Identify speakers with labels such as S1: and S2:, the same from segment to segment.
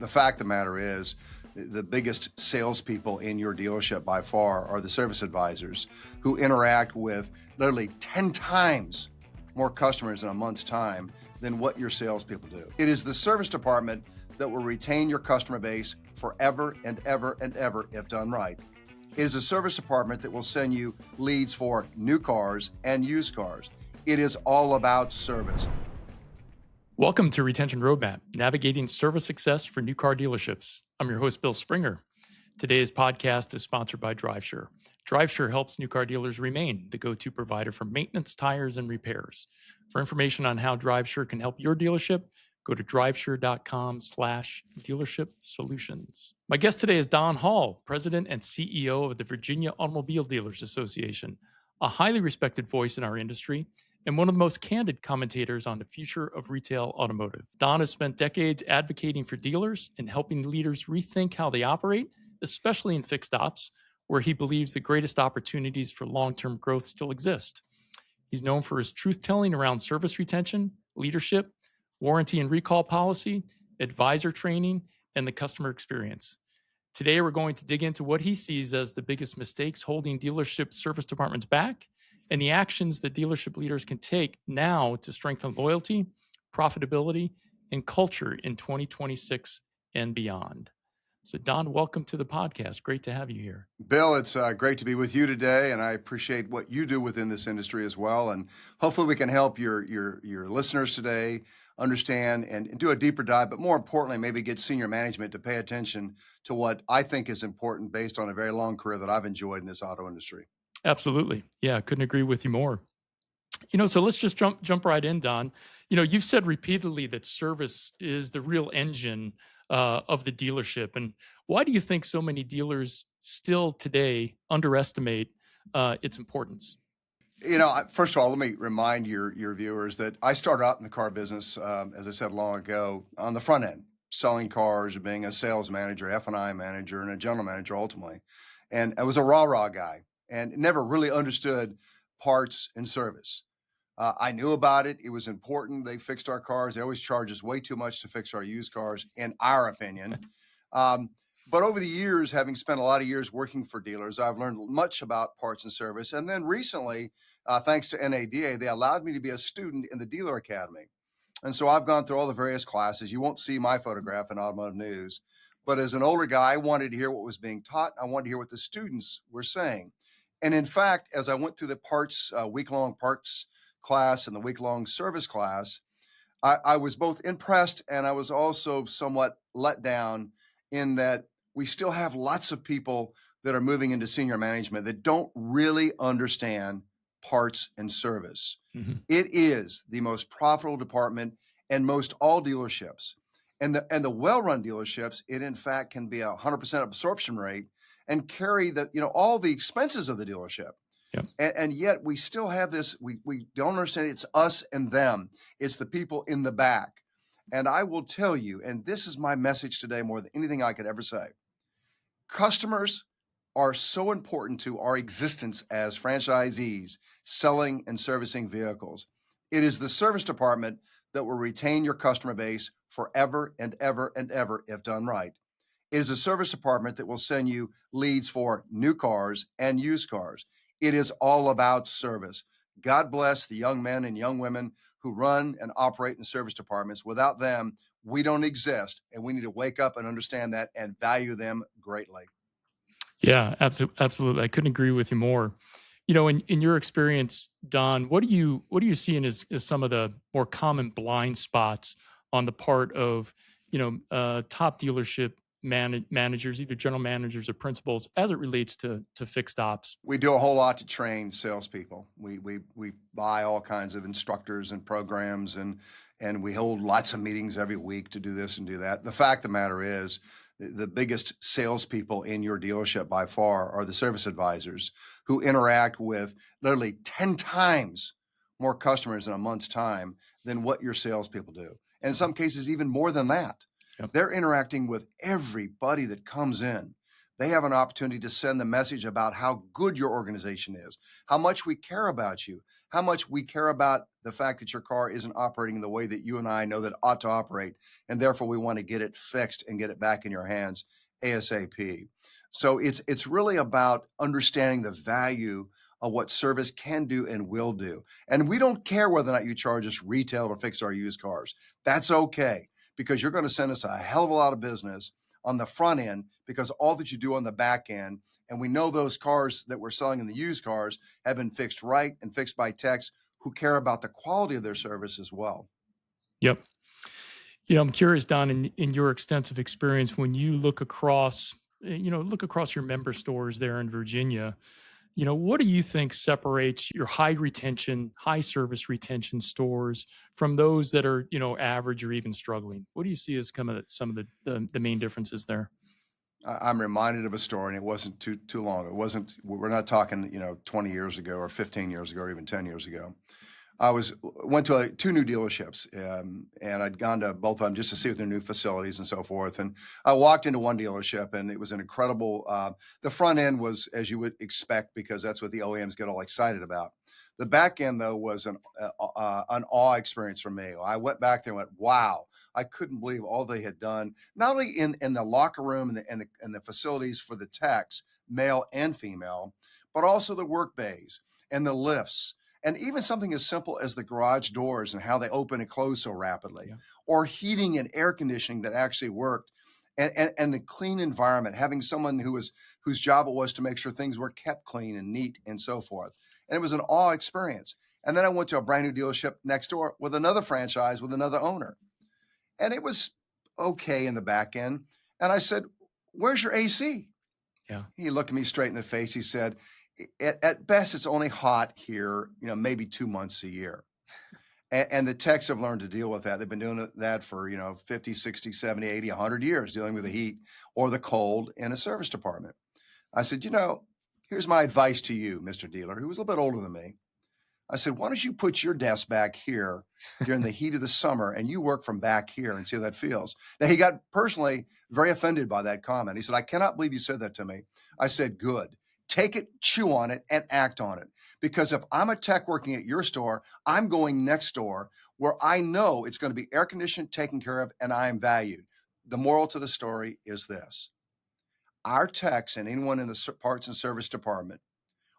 S1: The fact of the matter is, the biggest salespeople in your dealership by far are the service advisors who interact with literally 10 times more customers in a month's time than what your salespeople do. It is the service department that will retain your customer base forever and ever and ever if done right. It is a service department that will send you leads for new cars and used cars. It is all about service.
S2: Welcome to Retention Roadmap, navigating service success for new car dealerships. I'm your host, Bill Springer. Today's podcast is sponsored by DriveSure. DriveSure helps new car dealers remain the go-to provider for maintenance, tires, and repairs. For information on how DriveSure can help your dealership, go to drivesure.com/dealership solutions. My guest today is Don Hall, President and CEO of the Virginia Automobile Dealers Association, a highly respected voice in our industry and one of the most candid commentators on the future of retail automotive. Don has spent decades advocating for dealers and helping leaders rethink how they operate, especially in fixed ops, where he believes the greatest opportunities for long-term growth still exist. He's known for his truth-telling around service retention, leadership, warranty and recall policy, advisor training, and the customer experience. Today, we're going to dig into what he sees as the biggest mistakes holding dealership service departments back and the actions that dealership leaders can take now to strengthen loyalty, profitability, and culture in 2026 and beyond. So, Don, welcome to the podcast. Great to have you here.
S1: Bill, it's great to be with you today, and I appreciate what you do within this industry as well. And hopefully we can help your listeners today understand and do a deeper dive, but more importantly, maybe get senior management to pay attention to what I think is important based on a very long career that I've enjoyed in this auto industry.
S2: Absolutely. Yeah, I couldn't agree with you more. So let's just jump right in, Don. You've said repeatedly that service is the real engine of the dealership. And why do you think so many dealers still today underestimate its importance?
S1: First of all, let me remind your viewers that I started out in the car business, as I said long ago, on the front end, selling cars, being a sales manager, F&I manager, and a general manager ultimately. And I was a rah-rah guy and never really understood parts and service. I knew about it. It was important. They fixed our cars. They always charge us way too much to fix our used cars, in our opinion. But over the years, having spent a lot of years working for dealers, I've learned much about parts and service. And then recently, thanks to NADA, they allowed me to be a student in the Dealer Academy. And so I've gone through all the various classes. You won't see my photograph in automotive news. But as an older guy, I wanted to hear what was being taught. I wanted to hear what the students were saying. And in fact, as I went through the parts, week-long parts class and the week-long service class, I was both impressed and I was also somewhat let down in that we still have lots of people that are moving into senior management that don't really understand parts and service. Mm-hmm. It is the most profitable department in most all dealerships. And the well-run dealerships, it in fact can be 100% absorption rate and carry all the expenses of the dealership. Yep. And yet we still have this, we don't understand it's us and them. It's the people in the back. And I will tell you, and this is my message today more than anything I could ever say, customers are so important to our existence as franchisees selling and servicing vehicles. It is the service department that will retain your customer base forever and ever and ever if done right. It is a service department that will send you leads for new cars and used cars. It is all about service. God bless the young men and young women who run and operate in the service departments. Without them, we don't exist, and we need to wake up and understand that and value them greatly.
S2: Yeah, absolutely. I couldn't agree with you more. In your experience, Don, what are you seeing as some of the more common blind spots on the part of top dealership managers, either general managers or principals, as it relates to fixed ops?
S1: We do a whole lot to train salespeople. We buy all kinds of instructors and programs, and we hold lots of meetings every week to do this and do that. The fact of the matter is, the biggest salespeople in your dealership by far are the service advisors who interact with literally 10 times more customers in a month's time than what your salespeople do. And in some cases, even more than that. Yep. They're interacting with everybody that comes in. they have an opportunity to send the message about how good your organization is, how much we care about you, how much we care about the fact that your car isn't operating the way that you and I know that it ought to operate. And therefore, we want to get it fixed and get it back in your hands ASAP. So it's really about understanding the value of what service can do and will do. And we don't care whether or not you charge us retail to fix our used cars. That's okay because you're going to send us a hell of a lot of business on the front end because all that you do on the back end, and we know those cars that we're selling in the used cars have been fixed right and fixed by techs who care about the quality of their service as well.
S2: Yep. I'm curious, Don, in your extensive experience, when you look across, look across your member stores there in Virginia, what do you think separates your high retention, high service retention stores from those that are, average or even struggling? What do you see as some of the main differences there?
S1: I'm reminded of a story, and it wasn't too long. It wasn't. We're not talking, 20 years ago, or 15 years ago, or even 10 years ago. I went to two new dealerships, and I'd gone to both of them just to see what their new facilities and so forth. And I walked into one dealership, and it was an incredible. The front end was as you would expect because that's what the OEMs get all excited about. The back end, though, was an awe experience for me. I went back there and went, "Wow!" I couldn't believe all they had done, not only in the locker room and the facilities for the techs, male and female, but also the work bays and the lifts and even something as simple as the garage doors and how they open and close so rapidly,
S2: Yeah.
S1: or heating and air conditioning that actually worked, and the clean environment, having someone whose job it was to make sure things were kept clean and neat and so forth. And it was an awe experience. And then I went to a brand new dealership next door with another franchise with another owner, and it was okay in the back end. And I said, "Where's your AC?"
S2: Yeah.
S1: He looked at me straight in the face. He said, At best, it's only hot here, maybe 2 months a year." And the techs have learned to deal with that. They've been doing that for, 50, 60, 70, 80, 100 years, dealing with the heat or the cold in a service department. I said, here's my advice to you, Mr. Dealer, who was a little bit older than me. I said, "Why don't you put your desk back here during the heat of the summer and you work from back here and see how that feels?" Now, he got personally very offended by that comment. He said, "I cannot believe you said that to me." I said, "Good. Take it, chew on it, and act on it. Because if I'm a tech working at your store, I'm going next door where I know it's going to be air conditioned, taken care of, and I am valued." The moral to the story is this: our techs and anyone in the parts and service department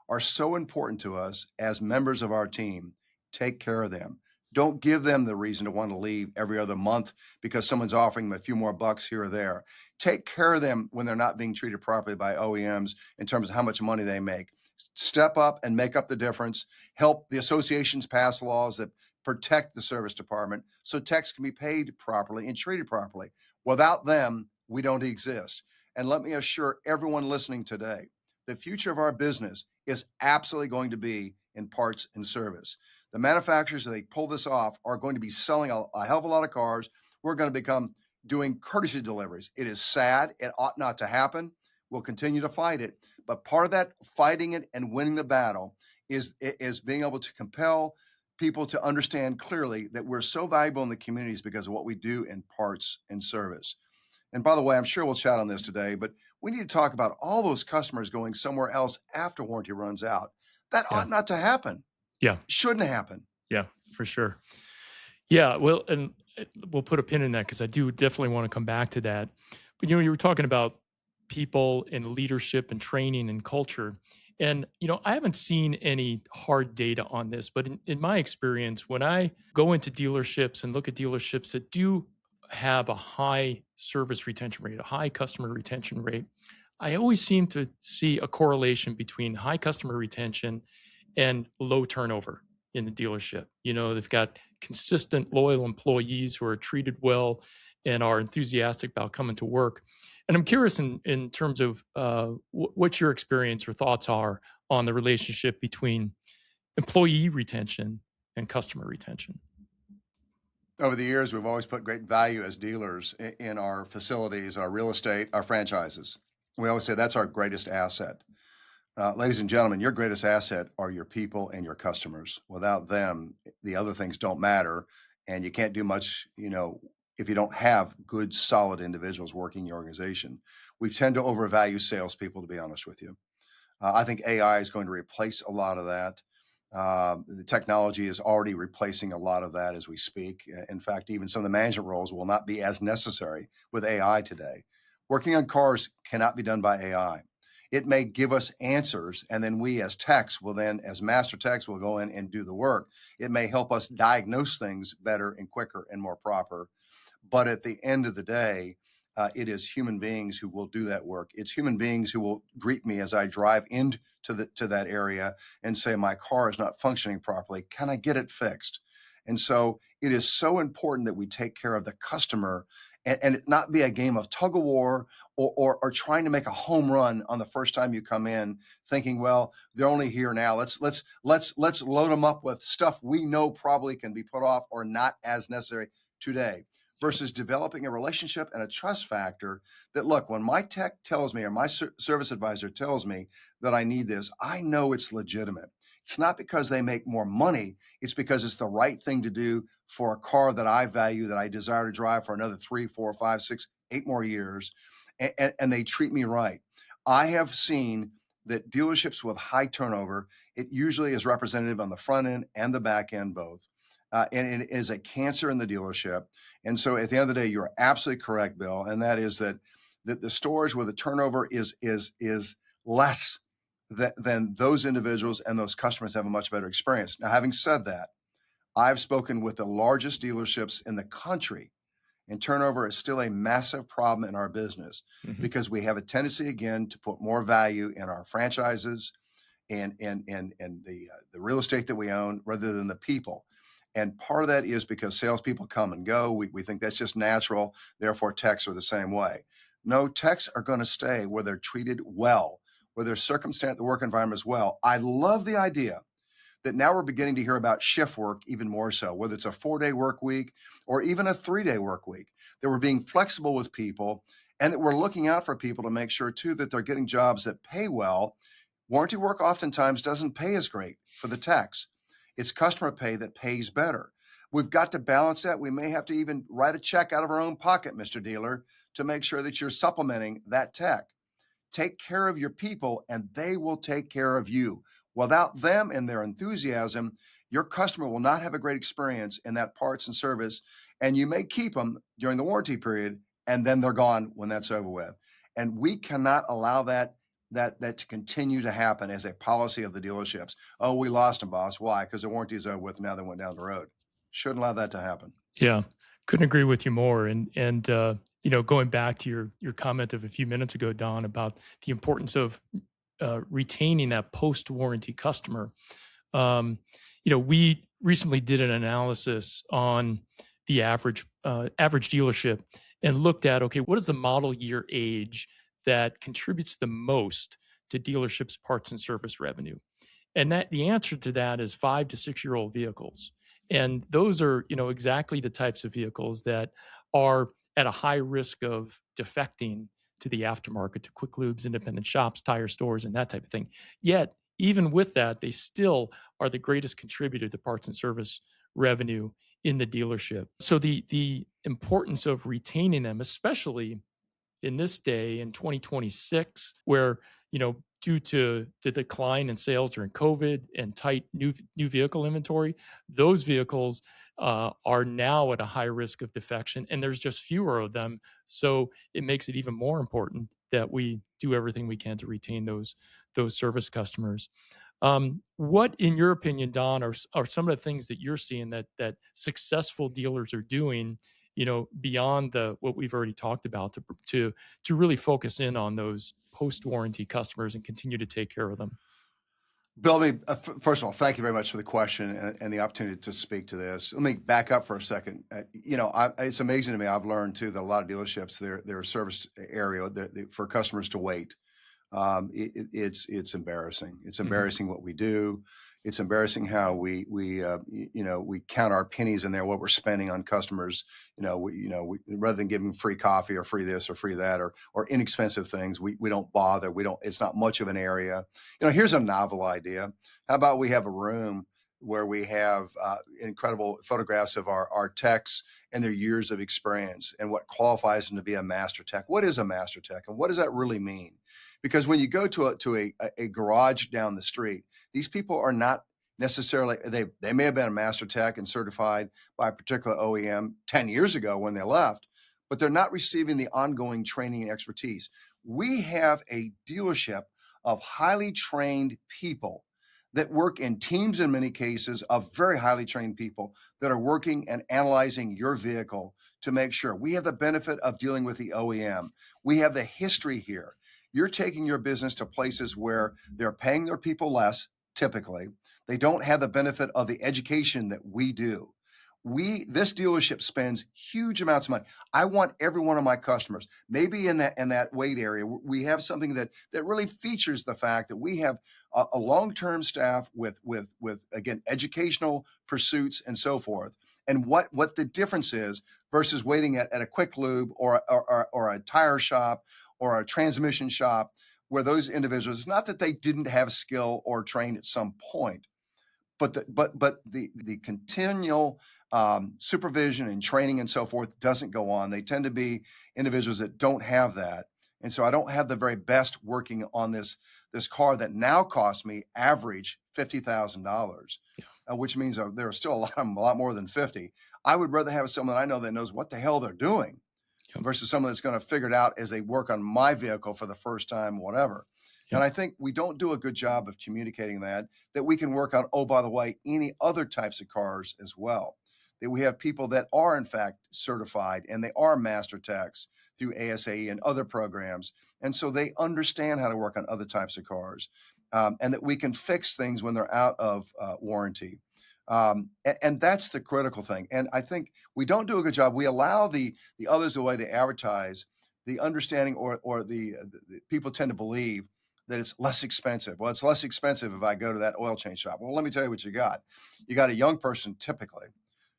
S1: are so important to us as members of our team. Take care of them. Don't give them the reason to want to leave every other month because someone's offering them a few more bucks here or there. Take care of them when they're not being treated properly by OEMs in terms of how much money they make. Step up and make up the difference. Help the associations pass laws that protect the service department so techs can be paid properly and treated properly. Without them, we don't exist. And let me assure everyone listening today, the future of our business is absolutely going to be in parts and service. The manufacturers, if they pull this off, are going to be selling a hell of a lot of cars. We're going to become doing courtesy deliveries. It is sad. It ought not to happen. We'll continue to fight it. But part of that fighting it and winning the battle is being able to compel people to understand clearly that we're so valuable in the communities because of what we do in parts and service. And by the way, I'm sure we'll chat on this today, but we need to talk about all those customers going somewhere else after warranty runs out. That
S2: Yeah.
S1: ought not to happen.
S2: Yeah.
S1: Shouldn't happen.
S2: Yeah. For sure. Yeah, well, and we'll put a pin in that because I do definitely want to come back to that. But you were talking about people and leadership and training and culture. And I haven't seen any hard data on this, but in my experience, when I go into dealerships and look at dealerships that do have a high service retention rate, a high customer retention rate, I always seem to see a correlation between high customer retention and low turnover in the dealership. They've got consistent, loyal employees who are treated well and are enthusiastic about coming to work. And I'm curious in terms of what your experience or thoughts are on the relationship between employee retention and customer retention.
S1: Over the years, we've always put great value as dealers in our facilities, our real estate, our franchises. We always say that's our greatest asset. Ladies and gentlemen, your greatest asset are your people and your customers. Without them, the other things don't matter, and you can't do much, if you don't have good, solid individuals working your organization. We tend to overvalue salespeople, to be honest with you. I think AI is going to replace a lot of that. The technology is already replacing a lot of that as we speak. In fact, even some of the management roles will not be as necessary with AI today. Working on cars cannot be done by AI. It may give us answers, and then we as techs will then, as master techs, will go in and do the work. It may help us diagnose things better and quicker and more proper. But at the end of the day, it is human beings who will do that work. It's human beings who will greet me as I drive into that area and say, my car is not functioning properly. Can I get it fixed? And so it is so important that we take care of the customer and it not be a game of tug of war or trying to make a home run on the first time you come in, thinking, well, they're only here now. Let's load them up with stuff we know probably can be put off or not as necessary today, versus developing a relationship and a trust factor that, look, when my tech tells me or my service advisor tells me that I need this, I know it's legitimate. It's not because they make more money. It's because it's the right thing to do for a car that I value, that I desire to drive for another 3, 4, 5, 6, 8 more years. And they treat me right. I have seen that dealerships with high turnover, it usually is representative on the front end and the back end both. And it is a cancer in the dealership. And so at the end of the day, you're absolutely correct, Bill. And that is that the stores where the turnover is less than those individuals and those customers have a much better experience. Now, having said that, I've spoken with the largest dealerships in the country, and turnover is still a massive problem in our business because we have a tendency, again, to put more value in our franchises and the real estate that we own rather than the people. And part of that is because salespeople come and go. We think that's just natural. Therefore, techs are the same way. No, techs are going to stay where they're treated well, where their circumstance, the work environment is well. I love the idea that now we're beginning to hear about shift work even more so, whether it's a 4-day work week or even a 3-day work week, that we're being flexible with people and that we're looking out for people to make sure too that they're getting jobs that pay well. Warranty work oftentimes doesn't pay as great for the techs. It's customer pay that pays better. We've got to balance that. We may have to even write a check out of our own pocket, Mr. Dealer, to make sure that you're supplementing that tech. Take care of your people and they will take care of you. Without them and their enthusiasm, your customer will not have a great experience in that parts and service. And you may keep them during the warranty period and then they're gone when that's over with. And we cannot allow that to continue to happen as a policy of the dealerships. Oh, we lost them, boss. Why? Because the warranty is over with. Now they went down the road. Shouldn't allow that to happen.
S2: Yeah, couldn't agree with you more. And going back to your comment of a few minutes ago, Don, about the importance of retaining that post warranty customer. We recently did an analysis on the average dealership and looked at, okay, what is the model year age that contributes the most to dealerships' parts and service revenue? And that the answer to that is 5 to 6 year old vehicles. And those are, exactly the types of vehicles that are at a high risk of defecting to the aftermarket, to quick lubes, independent shops, tire stores, and that type of thing. Yet, even with that, they still are the greatest contributor to parts and service revenue in the dealership. So the importance of retaining them, especially in this day in 2026, where due to the decline in sales during COVID and tight new vehicle inventory, those vehicles are now at a high risk of defection, and there's just fewer of them. So it makes it even more important that we do everything we can to retain those service customers. What, in your opinion, Don, are some of the things that you're seeing that successful dealers are doing, beyond what we've already talked about, to really focus in on those post warranty customers and continue to take care of them?
S1: Bill, first of all, thank you very much for the question and the opportunity to speak to this. Let me back up for a second. It's amazing to me. I've learned too that a lot of dealerships, their service area for customers to wait. It's embarrassing. It's embarrassing what we do. It's embarrassing how we count our pennies in there, what we're spending on customers. Rather than giving free coffee or free this or free that or inexpensive things, we don't bother. It's not much of an area. Here's a novel idea. How about we have a room where we have incredible photographs of our techs and their years of experience and what qualifies them to be a master tech. What is a master tech, and what does that really mean? Because when you go to a garage down the street, these people are not necessarily, they may have been a master tech and certified by a particular OEM 10 years ago when they left, but they're not receiving the ongoing training and expertise. We have a dealership of highly trained people that work in teams in many cases of very highly trained people that are working and analyzing your vehicle to make sure. We have the benefit of dealing with the OEM. We have the history here. You're taking your business to places where they're paying their people less, typically. They don't have the benefit of the education that we do. This dealership spends huge amounts of money. I want every one of my customers, maybe in that weight area, we have something that really features the fact that we have a long-term staff with again, educational pursuits and so forth. And what the difference is versus waiting at a quick lube or a tire shop or a transmission shop, where those individuals, it's not that they didn't have skill or train at some point, but the continual supervision and training and so forth doesn't go on. They tend to be individuals that don't have that, and so I don't have the very best working on this car that now costs me average $50,000, which means there are still a lot more than 50. I would rather have someone I know that knows what the hell they're doing versus someone that's going to figure it out as they work on my vehicle for the first time, whatever. And I think we don't do a good job of communicating that we can work on, oh, by the way, any other types of cars as well. That we have people that are in fact certified and they are master techs through ASAE and other programs. And so they understand how to work on other types of cars, and that we can fix things when they're out of warranty. And that's the critical thing. And I think we don't do a good job. We allow the others, the way they advertise, the understanding or the people tend to believe that it's less expensive. Well, it's less expensive if I go to that oil change shop. Well, let me tell you what you got. You got a young person typically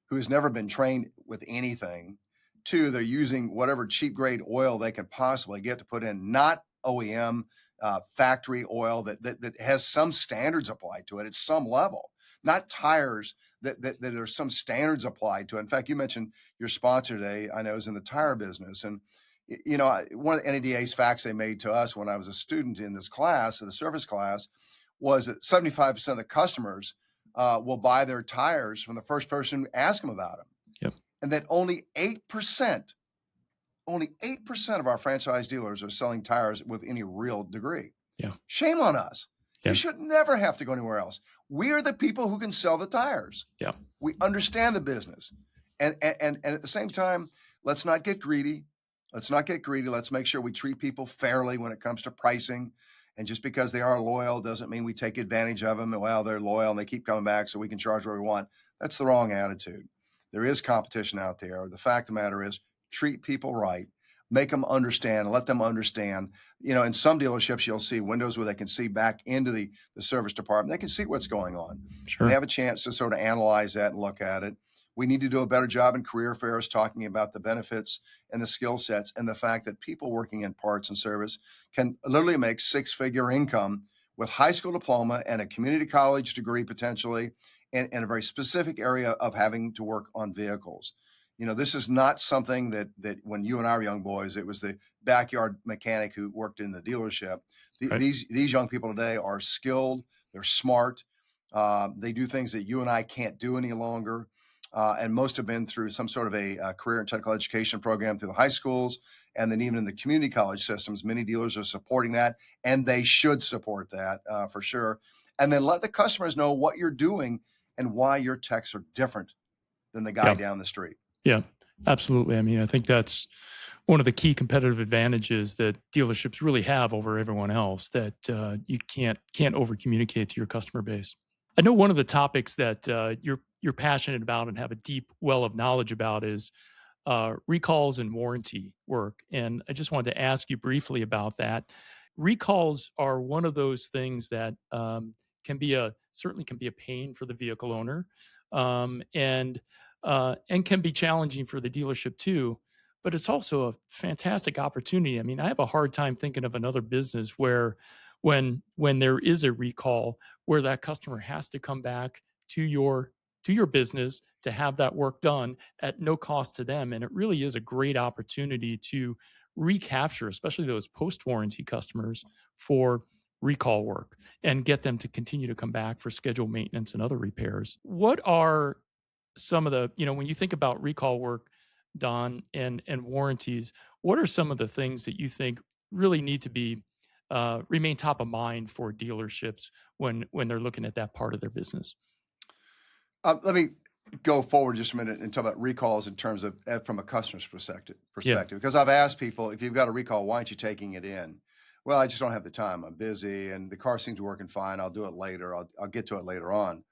S1: who has never been trained with anything. Two, they're using whatever cheap grade oil they can possibly get to put in, not OEM factory oil that has some standards applied to it at some level, not tires that there's some standards applied to it. In fact, you mentioned your sponsor today, I know, is in the tire business. And one of the NADA's facts they made to us when I was a student in this class, in the service class, was that 75% of the customers will buy their tires from the first person who asks them about them.
S2: Yep.
S1: And that only 8% of our franchise dealers are selling tires with any real degree.
S2: Yeah.
S1: Shame on us.
S2: Yeah.
S1: You should never have to go anywhere else. We are the people who can sell the tires.
S2: Yeah.
S1: We understand the business. And at the same time, let's not get greedy. Let's make sure we treat people fairly when it comes to pricing. And just because they are loyal doesn't mean we take advantage of them. And well, they're loyal and they keep coming back, so we can charge what we want. That's the wrong attitude. There is competition out there. The fact of the matter is, treat people right, make them understand, let them understand. In some dealerships, you'll see windows where they can see back into the service department. They can see what's going on.
S2: Sure.
S1: They have a chance to sort of analyze that and look at it. We need to do a better job in career fairs talking about the benefits and the skill sets and the fact that people working in parts and service can literally make six-figure income with high school diploma and a community college degree potentially in a very specific area of having to work on vehicles. This is not something that when you and I were young boys, it was the backyard mechanic who worked in the dealership.
S2: Right.
S1: These young people today are skilled, they're smart, they do things that you and I can't do any longer. And most have been through some sort of a career and technical education program through the high schools, and then even in the community college systems. Many dealers are supporting that, and they should support that for sure. And then let the customers know what you're doing and why your techs are different than the guy down the street.
S2: Yeah, absolutely. I mean, I think that's one of the key competitive advantages that dealerships really have over everyone else, that you can't over communicate to your customer base. I know one of the topics that you're passionate about and have a deep well of knowledge about is recalls and warranty work. And I just wanted to ask you briefly about that. Recalls are one of those things that certainly can be a pain for the vehicle owner, and can be challenging for the dealership too. But it's also a fantastic opportunity. I mean, I have a hard time thinking of another business where when there is a recall, where that customer has to come back to your business to have that work done at no cost to them. And it really is a great opportunity to recapture, especially those post warranty customers, for recall work and get them to continue to come back for scheduled maintenance and other repairs. What are some of the, when you think about recall work, Don, and warranties, what are some of the things that you think really need to be remain top of mind for dealerships when they're looking at that part of their business?
S1: Let me go forward just a minute and talk about recalls in terms of from a customer's perspective.
S2: Yeah.
S1: Because I've asked people, if you've got a recall, why aren't you taking it in? Well, I just don't have the time. I'm busy, and the car seems to be working fine. I'll do it later. I'll get to it later on.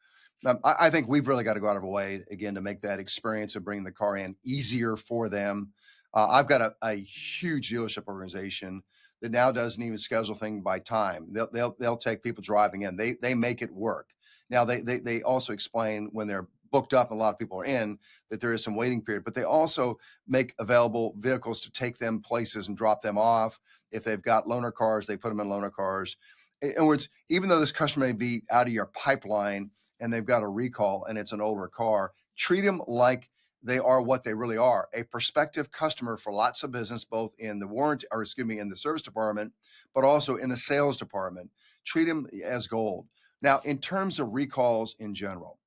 S1: I think we've really got to go out of our way again to make that experience of bringing the car in easier for them. I've got a huge dealership organization that now doesn't even schedule things by time. They'll take people driving in. They make it work. Now they also explain when they're booked up and a lot of people are in that there is some waiting period, but they also make available vehicles to take them places and drop them off. If they've got loaner cars, they put them in loaner cars. In other words, even though this customer may be out of your pipeline and they've got a recall and it's an older car, treat them like they are what they really are, a prospective customer for lots of business, both in the warranty, or excuse me, in the service department, but also in the sales department. Treat them as gold. Now, in terms of recalls in general,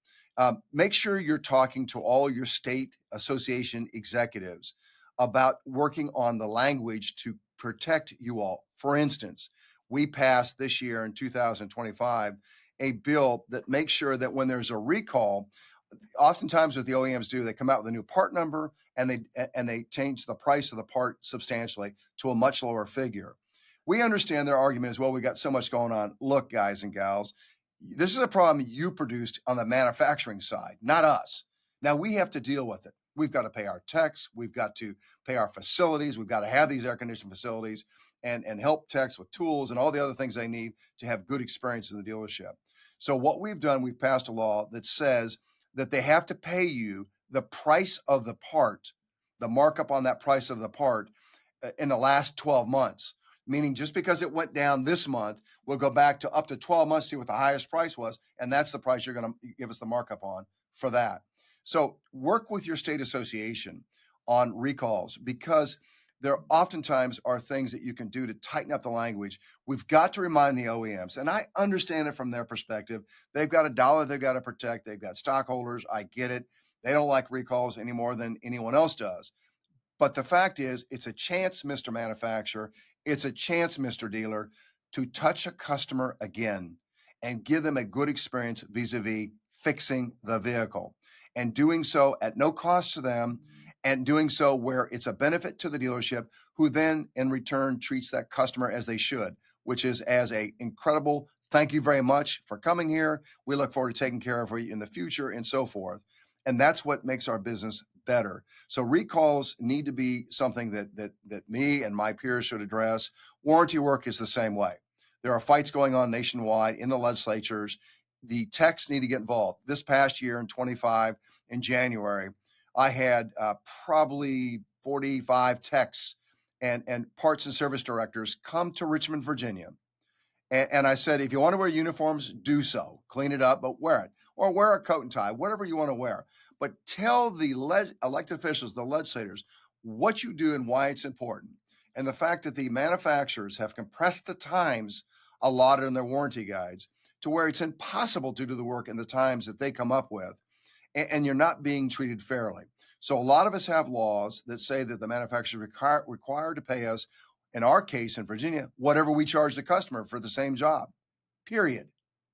S1: make sure you're talking to all your state association executives about working on the language to protect you all. For instance, we passed this year in 2025 a bill that makes sure that when there's a recall, oftentimes what the OEMs do, they come out with a new part number and they change the price of the part substantially to a much lower figure. We understand their argument is, well, we got so much going on. Look, guys and gals, this is a problem you produced on the manufacturing side, not us. Now we have to deal with it. We've got to pay our techs. We've got to pay our facilities. We've got to have these air conditioned facilities and help techs with tools and all the other things they need to have good experience in the dealership. So what we've done, we've passed a law that says that they have to pay you the price of the part, the markup on that price of the part in the last 12 months. Meaning just because it went down this month, we'll go back to up to 12 months, see what the highest price was, and that's the price you're going to give us the markup on for that. So work with your state association on recalls because there oftentimes are things that you can do to tighten up the language. We've got to remind the OEMs, and I understand it from their perspective. They've got a dollar they've got to protect. They've got stockholders. I get it. They don't like recalls any more than anyone else does. But the fact is, it's a chance, Mr. Manufacturer, it's a chance, Mr. Dealer, to touch a customer again and give them a good experience vis-a-vis fixing the vehicle and doing so at no cost to them and doing so where it's a benefit to the dealership, who then in return treats that customer as they should, which is as a incredible thank you very much for coming here. We look forward to taking care of you in the future and so forth. And that's what makes our business better. So recalls need to be something that me and my peers should address. Warranty work is the same way. There are fights going on nationwide in the legislatures. The techs need to get involved. This past year in 25, in January, I had probably 45 techs and parts and service directors come to Richmond, Virginia. And I said, if you want to wear uniforms, do so. Clean it up, but wear it. Or wear a coat and tie, whatever you want to wear. But tell the elected officials, the legislators, what you do and why it's important. And the fact that the manufacturers have compressed the times allotted in their warranty guides to where it's impossible to do the work in the times that they come up with, and you're not being treated fairly. So a lot of us have laws that say that the manufacturer is required to pay us, in our case in Virginia, whatever we charge the customer for the same job, period.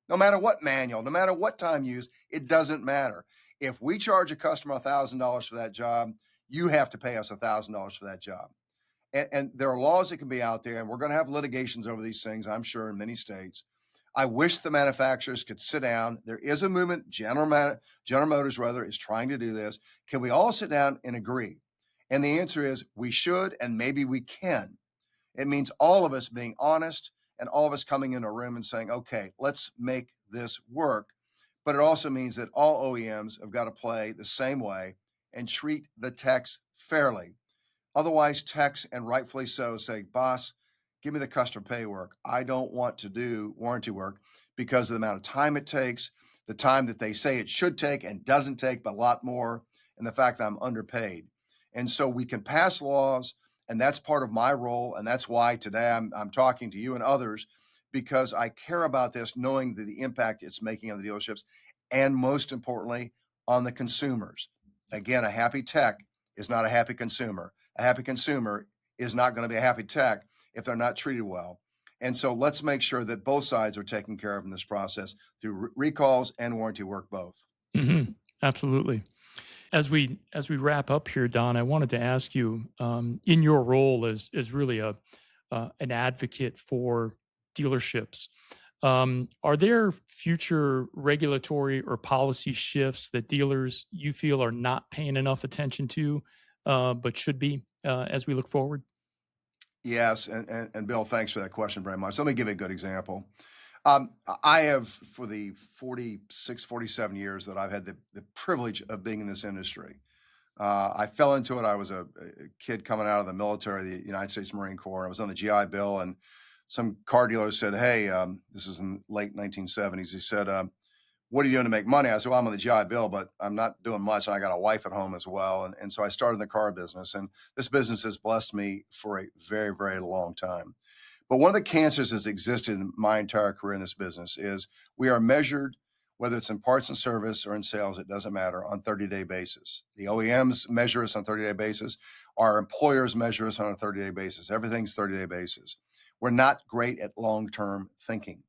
S1: No matter what manual, no matter what time used, it doesn't matter. If we charge a customer $1,000 for that job, you have to pay us $1,000 for that job. And there are laws that can be out there, and we're going to have litigations over these things, I'm sure, in many states. I wish the manufacturers could sit down. There is a movement, General Motors, rather, is trying to do this. Can we all sit down and agree? And the answer is we should, and maybe we can. It means all of us being honest and all of us coming in a room and saying, okay, let's make this work. But it also means that all OEMs have got to play the same way and treat the techs fairly. Otherwise, techs, and rightfully so, say, boss, give me the customer pay work. I don't want to do warranty work because of the amount of time it takes, the time that they say it should take and doesn't take, but a lot more, and the fact that I'm underpaid. And so we can pass laws, and that's part of my role. And that's why today I'm talking to you and others, because I care about this, knowing the impact it's making on the dealerships, and most importantly, on the consumers. Again, a happy tech is not a happy consumer. A happy consumer is not going to be a happy tech if they're not treated well. And so let's make sure that both sides are taken care of in this process through recalls and warranty work both.
S2: Absolutely. As we wrap up here, Don, I wanted to ask you, in your role as really a an advocate for dealerships, are there future regulatory or policy shifts that dealers you feel are not paying enough attention to, but should be as we look forward?
S1: Yes, and Bill, thanks for that question very much. Let me give you a good example. I have, for the 46, 47 years that I've had the privilege of being in this industry, I fell into it. I was a kid coming out of the military, the United States Marine Corps. I was on the GI Bill, and some car dealer said, "Hey, this is in late 1970s." He said, "What are you doing to make money?" I said, "Well, I'm on the GI Bill, but I'm not doing much. I got a wife at home as well." And so I started in the car business, and this business has blessed me for a very, very long time. But one of the cancers that's existed in my entire career in this business is we are measured, whether it's in parts and service or in sales, it doesn't matter, on 30-day basis. The OEMs measure us on 30-day basis. Our employers measure us on a 30-day basis. Everything's 30-day basis. We're not great at long-term thinking.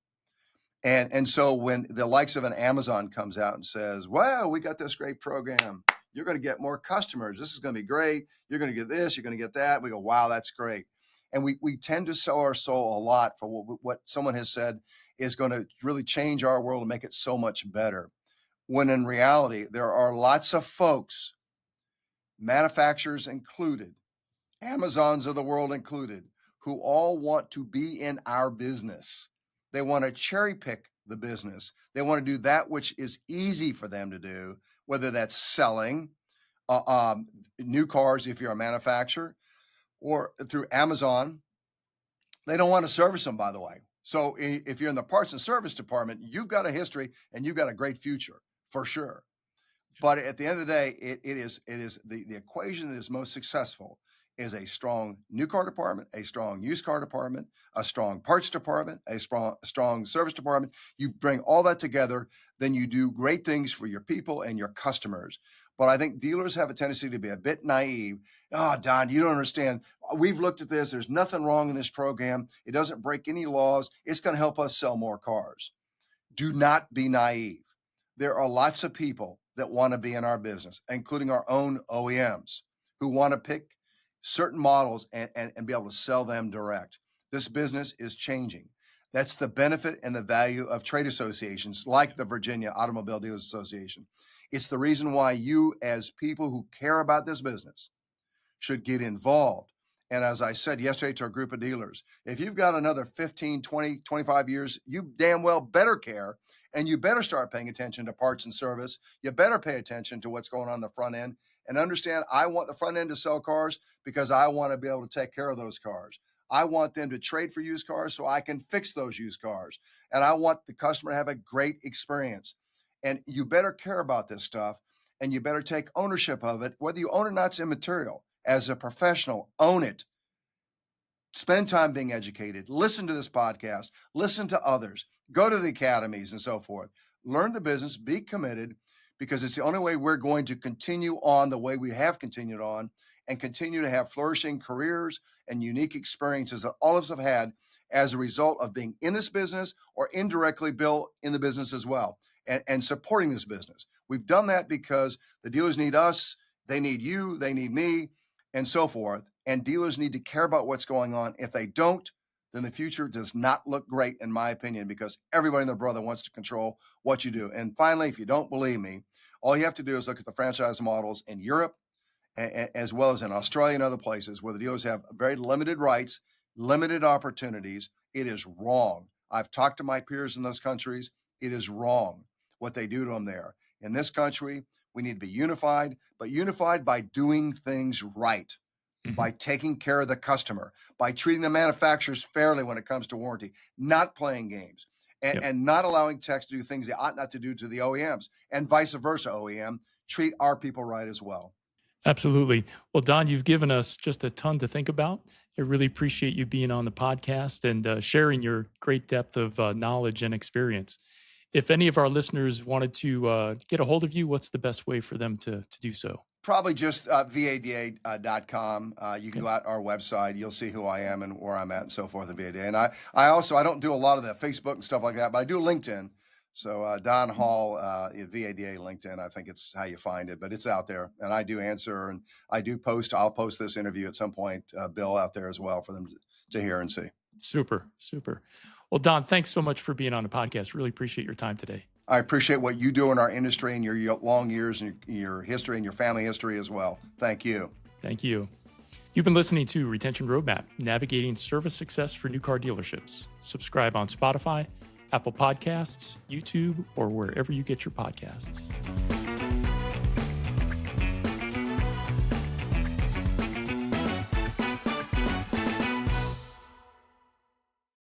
S1: And so when the likes of an Amazon comes out and says, "Well, we got this great program. You're going to get more customers. This is going to be great. You're going to get this. You're going to get that." We go, "Wow, that's great." And we tend to sell our soul a lot for what someone has said is going to really change our world and make it so much better. When in reality, there are lots of folks, manufacturers included, Amazons of the world included, who all want to be in our business. They want to cherry pick the business. They want to do that which is easy for them to do, whether that's selling uh, um, new cars if you're a manufacturer, or through Amazon. They don't want to service them, by the way. So if you're in the parts and service department, you've got a history and you've got a great future for sure. But at the end of the day, it is the equation that is most successful is a strong new car department, a strong used car department, a strong parts department, a strong service department. You bring all that together, then you do great things for your people and your customers. But I think dealers have a tendency to be a bit naive. "Oh, Don, you don't understand. We've looked at this. There's nothing wrong in this program. It doesn't break any laws. It's going to help us sell more cars." Do not be naive. There are lots of people that want to be in our business, including our own OEMs, who want to pick certain models and be able to sell them direct. This business is changing. That's the benefit and the value of trade associations like the Virginia Automobile Dealers Association. It's the reason why you, as people who care about this business, should get involved. And as I said yesterday to a group of dealers, if you've got another 15, 20, 25 years, you damn well better care, and you better start paying attention to parts and service. You better pay attention to what's going on the front end and understand I want the front end to sell cars because I want to be able to take care of those cars. I want them to trade for used cars so I can fix those used cars. And I want the customer to have a great experience. And you better care about this stuff, and you better take ownership of it. Whether you own it or not, it's immaterial. As a professional, own it. Spend time being educated. Listen to this podcast. Listen to others. Go to the academies and so forth. Learn the business. Be committed, because it's the only way we're going to continue on the way we have continued on and continue to have flourishing careers and unique experiences that all of us have had as a result of being in this business or indirectly built in the business as well, and supporting this business. We've done that because the dealers need us. They need you. They need me, and so forth. And dealers need to care about what's going on. If they don't, then the future does not look great, in my opinion, because everybody and their brother wants to control what you do. And finally, if you don't believe me, all you have to do is look at the franchise models in Europe, as well as in Australia and other places where the dealers have very limited rights, limited opportunities. It is wrong. I've talked to my peers in those countries. It is wrong what they do to them there. In this country, we need to be unified, but unified by doing things right,
S2: Mhm.
S1: by taking care of the customer, by treating the manufacturers fairly when it comes to warranty, not playing games.
S2: Yep.
S1: and not allowing techs to do things they ought not to do to the OEMs, and vice versa. OEM, treat our people right as well.
S2: Absolutely. Well, Don, you've given us just a ton to think about. I really appreciate you being on the podcast and sharing your great depth of knowledge and experience. If any of our listeners wanted to get a hold of you, what's the best way for them to do so?
S1: Probably just VADA.com. You can
S2: Okay.
S1: go out our website. You'll see who I am and where I'm at and so forth at VADA. And I don't do a lot of the Facebook and stuff like that, but I do LinkedIn. So Don Hall, VADA LinkedIn, I think it's how you find it, but it's out there. And I do answer and I do post. I'll post this interview at some point, Bill, out there as well for them to hear and see.
S2: Super, super. Well, Don, thanks so much for being on the podcast. Really appreciate your time today.
S1: I appreciate what you do in our industry and your long years and your history and your family history as well. Thank you.
S2: Thank you. You've been listening to Retention Roadmap, Navigating Service Success for New Car Dealerships. Subscribe on Spotify, Apple Podcasts, YouTube, or wherever you get your podcasts.